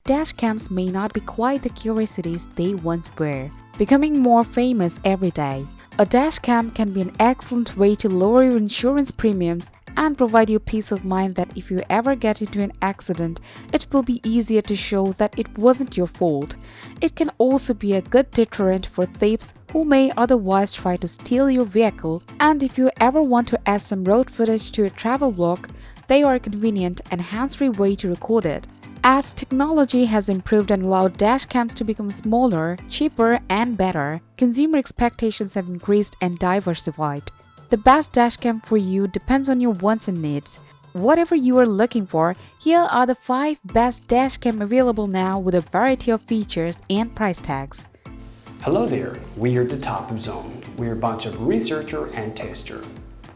dash cams may not be quite the curiosities they once were, becoming more famous every day. A dash cam can be an excellent way to lower your insurance premiums and provide you peace of mind that if you ever get into an accident, it will be easier to show that it wasn't your fault. It can also be a good deterrent for thieves who may otherwise try to steal your vehicle, and if you ever want to add some road footage to your travel vlog, they are a convenient and hands-free way to record it. As technology has improved and allowed dash cams to become smaller, cheaper, and better, consumer expectations have increased and diversified. The best dash cam for you depends on your wants and needs. Whatever you are looking for, here are the 5 best dash cam available now with a variety of features and price tags. Hello there, we are the Top Zone. We're a bunch of researcher and tester.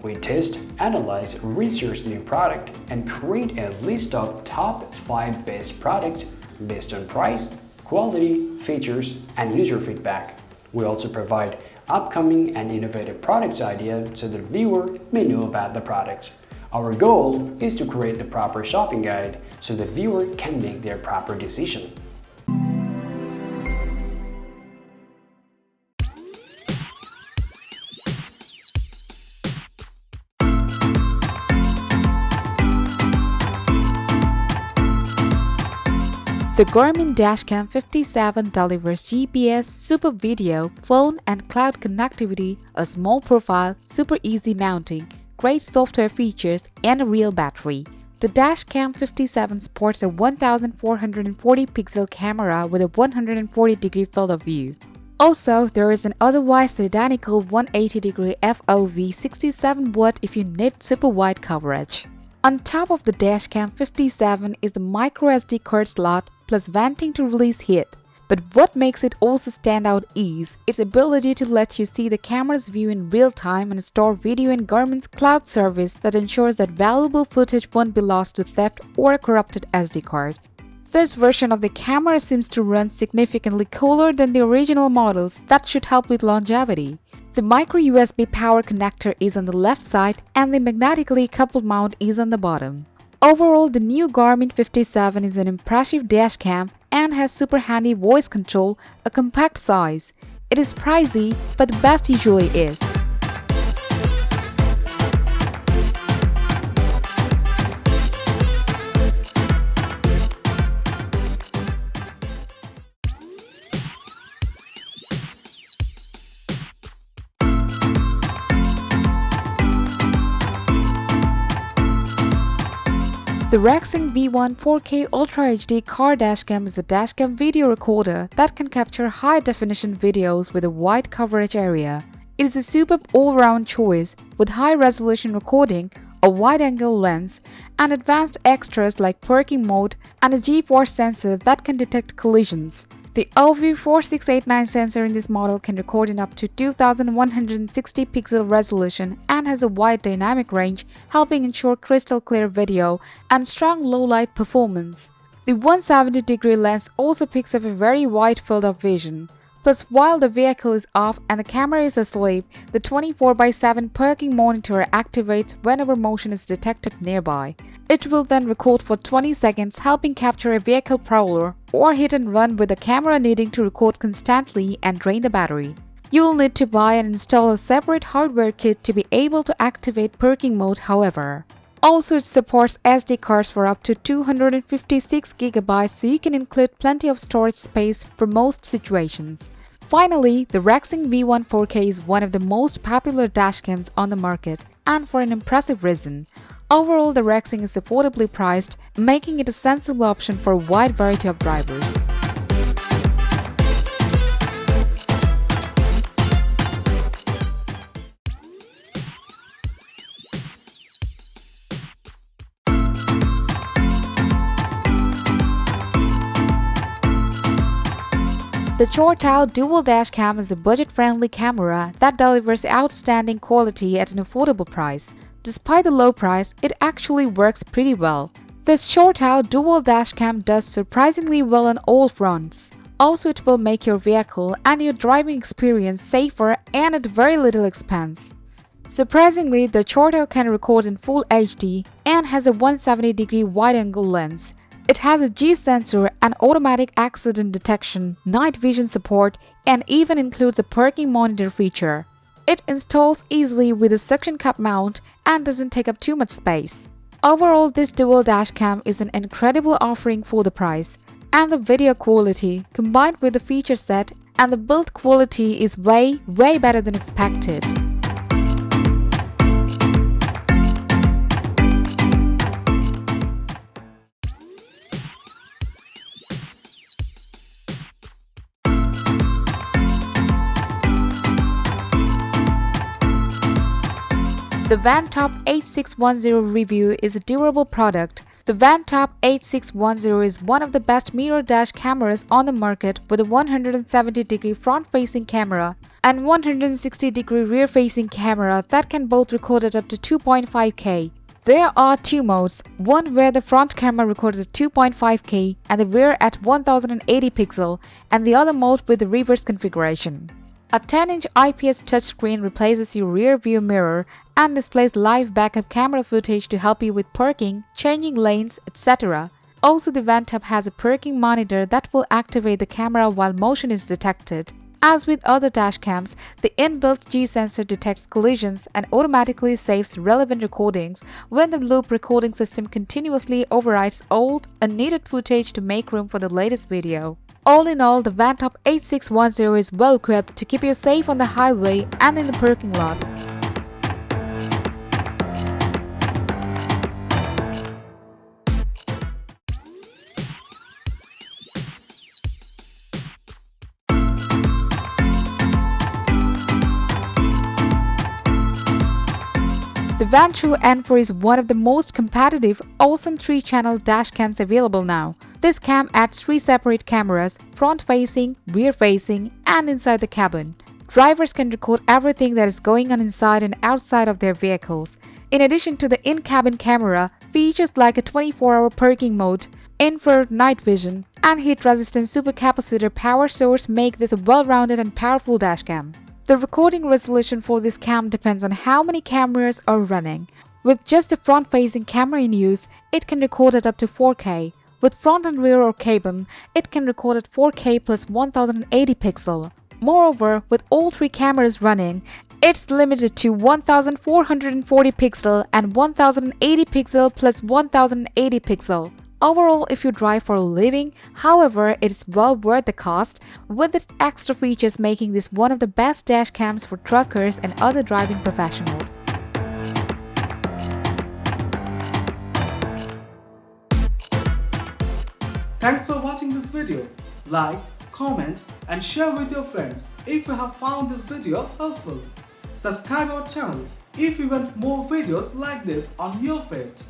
We test, analyze, research new product, and create a list of top 5 best products based on price, quality, features, and user feedback. We also provide upcoming and innovative products ideas so the viewer may know about the products. Our goal is to create the proper shopping guide so the viewer can make their proper decision. The Garmin Dash Cam 57 delivers GPS, super video, phone and cloud connectivity, a small profile, super easy mounting, great software features, and a real battery. The Dash Cam 57 sports a 1440 pixel camera with a 140-degree field of view. Also, there is an otherwise identical 180-degree FOV 67 watt if you need super wide coverage. On top of the Dash Cam 57 is the microSD card slot plus venting to release heat. But what makes it also stand out is its ability to let you see the camera's view in real time and store video in Garmin's cloud service that ensures that valuable footage won't be lost to theft or a corrupted SD card. This version of the camera seems to run significantly cooler than the original models. That should help with longevity. The micro USB power connector is on the left side and the magnetically coupled mount is on the bottom. Overall, the new Garmin 57 is an impressive dash cam and has super handy voice control, a compact size. It is pricey, but the best usually is. The Raxing V1 4K Ultra HD Car Dash Cam is a dashcam video recorder that can capture high-definition videos with a wide coverage area. It is a superb all-round choice with high-resolution recording, a wide-angle lens, and advanced extras like parking mode and a G-force sensor that can detect collisions. The OV4689 sensor in this model can record in up to 2160 pixel resolution and has a wide dynamic range, helping ensure crystal clear video and strong low-light performance. The 170-degree lens also picks up a very wide field of vision. Plus, while the vehicle is off and the camera is asleep, the 24/7 parking monitor activates whenever motion is detected nearby. It will then record for 20 seconds, helping capture a vehicle prowler or hit and run with the camera needing to record constantly and drain the battery. You will need to buy and install a separate hardware kit to be able to activate parking mode, however. Also, it supports SD cards for up to 256 GB, so you can include plenty of storage space for most situations. Finally, the Raxing V1 4K is one of the most popular dashcams on the market, and for an impressive reason. Overall, the Raxing is affordably priced, making it a sensible option for a wide variety of drivers. The CHORTAU Dual Dash Cam is a budget-friendly camera that delivers outstanding quality at an affordable price. Despite the low price, it actually works pretty well. This CHORTAU Dual Dash Cam does surprisingly well on all fronts. Also, it will make your vehicle and your driving experience safer and at very little expense. Surprisingly, the CHORTAU can record in full HD and has a 170-degree wide-angle lens. It has a G sensor and automatic accident detection, night vision support, and even includes a parking monitor feature. It installs easily with a suction cup mount and doesn't take up too much space. Overall, this dual dash cam is an incredible offering for the price, and the video quality combined with the feature set and the build quality is way better than expected. The VanTop 8610 review is a durable product. The VanTop 8610 is one of the best mirror dash cameras on the market with a 170-degree front-facing camera and 160-degree rear-facing camera that can both record at up to 2.5K. There are two modes, one where the front camera records at 2.5K and the rear at 1080 pixel, and the other mode with the reverse configuration. A 10-inch IPS touchscreen replaces your rear view mirror and displays live backup camera footage to help you with parking, changing lanes, etc. Also, the VanTop has a parking monitor that will activate the camera while motion is detected. As with other dash cams, the inbuilt G sensor detects collisions and automatically saves relevant recordings when the loop recording system continuously overrides old, unneeded footage to make room for the latest video. All in all, the VanTop 8610 is well equipped to keep you safe on the highway and in the parking lot. The Vantrue N4 is one of the most competitive, awesome 3-channel dash cams available now. This cam adds 3 separate cameras, front-facing, rear-facing, and inside the cabin. Drivers can record everything that is going on inside and outside of their vehicles. In addition to the in-cabin camera, features like a 24-hour parking mode, infrared night vision, and heat-resistant supercapacitor power source make this a well-rounded and powerful dash cam. The recording resolution for this cam depends on how many cameras are running. With just the front-facing camera in use, it can record at up to 4K. With front and rear or cabin, it can record at 4K plus 1080 pixel. Moreover, with all 3 cameras running, it's limited to 1440 pixel and 1080 pixel plus 1080 pixel. Overall, if you drive for a living, however, it is well worth the cost, with its extra features making this one of the best dash cams for truckers and other driving professionals. Thanks for watching this video. Like, comment and share with your friends if you have found this video helpful. Subscribe our channel if you want more videos like this on your feed.